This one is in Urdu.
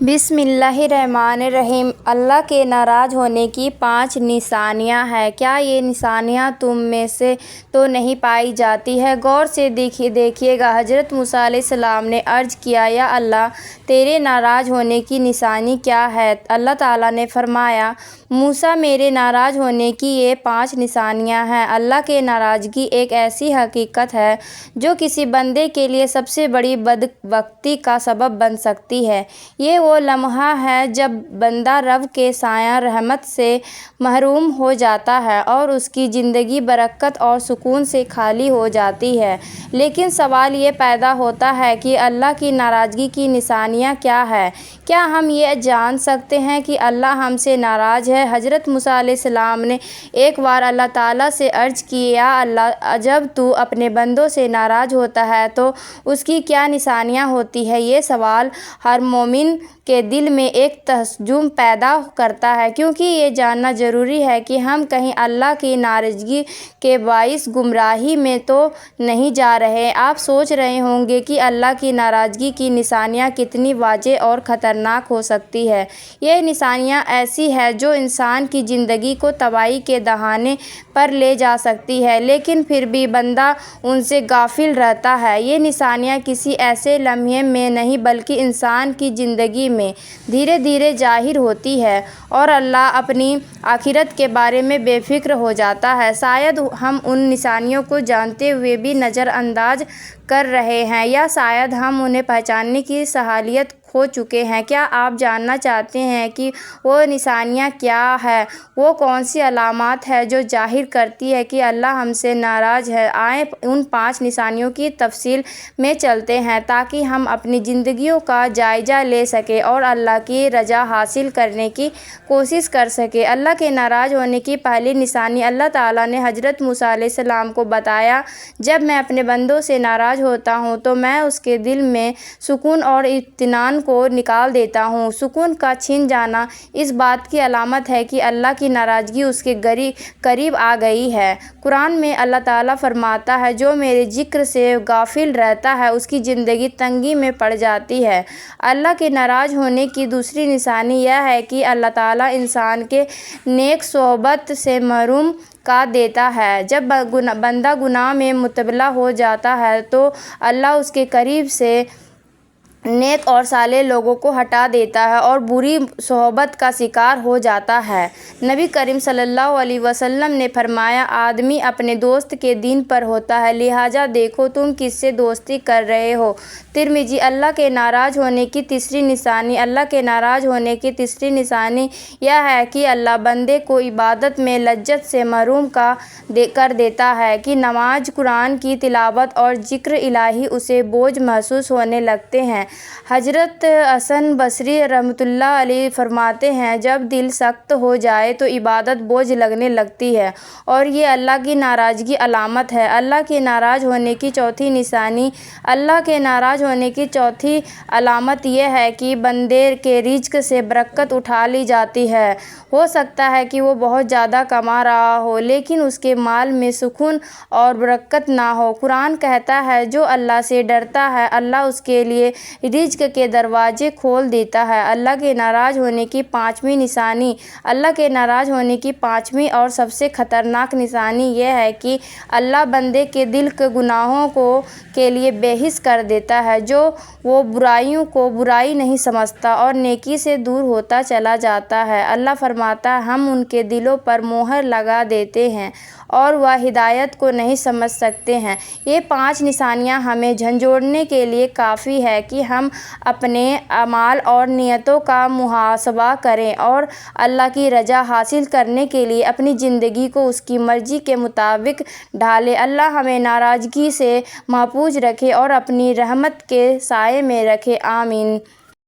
بسم اللہ الرحمن الرحیم۔ اللہ کے ناراض ہونے کی 5 نشانیاں ہیں۔ کیا یہ نشانیاں تم میں سے تو نہیں پائی جاتی ہیں؟ غور سے دیکھیے گا۔ حضرت موسیٰ علیہ السلام نے عرض کیا، یا اللہ، تیرے ناراض ہونے کی نشانی کیا ہے؟ اللہ تعالیٰ نے فرمایا، موسیٰ، میرے ناراض ہونے کی یہ 5 نشانیاں ہیں۔ اللہ کی ناراضگی ایک ایسی حقیقت ہے جو کسی بندے کے لیے سب سے بڑی بدبختی کا سبب بن سکتی ہے۔ یہ وہ لمحہ ہے جب بندہ رب کے سایہ رحمت سے محروم ہو جاتا ہے اور اس کی زندگی برکت اور سکون سے خالی ہو جاتی ہے۔ لیکن سوال یہ پیدا ہوتا ہے کہ اللہ کی ناراضگی کی نشانیاں کیا ہیں؟ کیا ہم یہ جان سکتے ہیں کہ اللہ ہم سے ناراض ہے؟ حضرت موسیٰ علیہ السلام نے ایک بار اللہ تعالیٰ سے عرض کی، یا اللہ، جب تو اپنے بندوں سے ناراض ہوتا ہے تو اس کی کیا نشانیاں ہوتی ہیں؟ یہ سوال ہر مومن کے دل میں ایک تشنج پیدا کرتا ہے، کیونکہ یہ جاننا ضروری ہے کہ ہم کہیں اللہ کی ناراضگی کے باعث گمراہی میں تو نہیں جا رہے۔ آپ سوچ رہے ہوں گے کہ اللہ کی ناراضگی کی نشانیاں کتنی واضح اور خطرناک ہو سکتی ہیں۔ یہ نشانیاں ایسی ہیں جو انسان کی زندگی کو تباہی کے دہانے پر لے جا سکتی ہیں، لیکن پھر بھی بندہ ان سے غافل رہتا ہے۔ یہ نشانیاں کسی ایسے لمحے میں نہیں بلکہ انسان کی زندگی میں دھیرے دھیرے ظاہر ہوتی ہے اور اللہ اپنی آخرت کے بارے میں بے فکر ہو جاتا ہے۔ شاید ہم ان نشانیوں کو جانتے ہوئے بھی نظر انداز کر رہے ہیں، یا شاید ہم انہیں پہچاننے کی صلاحیت کھو چکے ہیں۔ کیا آپ جاننا چاہتے ہیں کہ وہ نشانیاں کیا ہیں؟ وہ کون سی علامات ہیں جو ظاہر کرتی ہیں کہ اللہ ہم سے ناراض ہے؟ آئیں ان 5 نشانیوں کی تفصیل میں چلتے ہیں تاکہ ہم اپنی زندگیوں کا جائزہ لے سکیں اور اللہ کی رضا حاصل کرنے کی کوشش کر سکیں۔ اللہ کے ناراض ہونے کی پہلی نشانی، اللہ تعالیٰ نے حضرت موسیٰ علیہ السلام کو بتایا، جب میں اپنے بندوں سے ناراض ہوتا ہوں تو میں اس کے دل میں سکون اور اطمینان کو نکال دیتا ہوں۔ سکون کا چھن جانا اس بات کی علامت ہے کہ اللہ کی ناراضگی اس کے قریب آ گئی ہے۔ قرآن میں اللہ تعالیٰ فرماتا ہے، جو میرے ذکر سے غافل رہتا ہے اس کی زندگی تنگی میں پڑ جاتی ہے۔ اللہ کے ناراض ہونے کی دوسری نشانی یہ ہے کہ اللہ تعالیٰ انسان کے نیک صحبت سے محروم کر دیتا ہے۔ جب بندہ گناہ میں مبتلا ہو جاتا ہے تو اللہ اس کے قریب سے نیک اور صالح لوگوں کو ہٹا دیتا ہے اور بری صحبت کا شکار ہو جاتا ہے۔ نبی کریم صلی اللہ علیہ وسلم نے فرمایا، آدمی اپنے دوست کے دین پر ہوتا ہے، لہٰذا دیکھو تم کس سے دوستی کر رہے ہو۔ ترمذی۔ اللہ کے ناراض ہونے کی تیسری نشانی، اللہ کے ناراض ہونے کی تیسری نشانی یہ ہے کہ اللہ بندے کو عبادت میں لذت سے محروم کر دیتا ہے کہ نماز، قرآن کی تلاوت اور ذکر الہی اسے بوجھ محسوس ہونے لگتے ہیں۔ حضرت حسن بصری رحمۃ اللہ علیہ فرماتے ہیں، جب دل سخت ہو جائے تو عبادت بوجھ لگنے لگتی ہے اور یہ اللہ کی ناراضگی کی علامت ہے۔ اللہ کے ناراض ہونے کی چوتھی نشانی، اللہ کے ناراض ہونے کی چوتھی علامت یہ ہے کہ بندے کے رزق سے برکت اٹھا لی جاتی ہے۔ ہو سکتا ہے کہ وہ بہت زیادہ کما رہا ہو لیکن اس کے مال میں سکون اور برکت نہ ہو۔ قرآن کہتا ہے، جو اللہ سے ڈرتا ہے اللہ اس کے لیے رزق کے دروازے کھول دیتا ہے۔ اللہ کے ناراض ہونے کی 5ویں نشانی، اللہ کے ناراض ہونے کی 5ویں اور سب سے خطرناک نشانی یہ ہے کہ اللہ بندے کے دل کے گناہوں کے لیے بے حس کر دیتا ہے، جو وہ برائیوں کو برائی نہیں سمجھتا اور نیکی سے دور ہوتا چلا جاتا ہے۔ اللہ فرماتا ہے، ہم ان کے دلوں پر مہر لگا دیتے ہیں اور وہ ہدایت کو نہیں سمجھ سکتے ہیں۔ یہ 5 نشانیاں ہمیں جھنجھوڑنے کے لیے کافی ہے کہ ہم اپنے اعمال اور نیتوں کا محاسبہ کریں اور اللہ کی رضا حاصل کرنے کے لیے اپنی زندگی کو اس کی مرضی کے مطابق ڈھالیں۔ اللہ ہمیں ناراضگی سے محفوظ رکھے اور اپنی رحمت کے سائے میں رکھے۔ آمین۔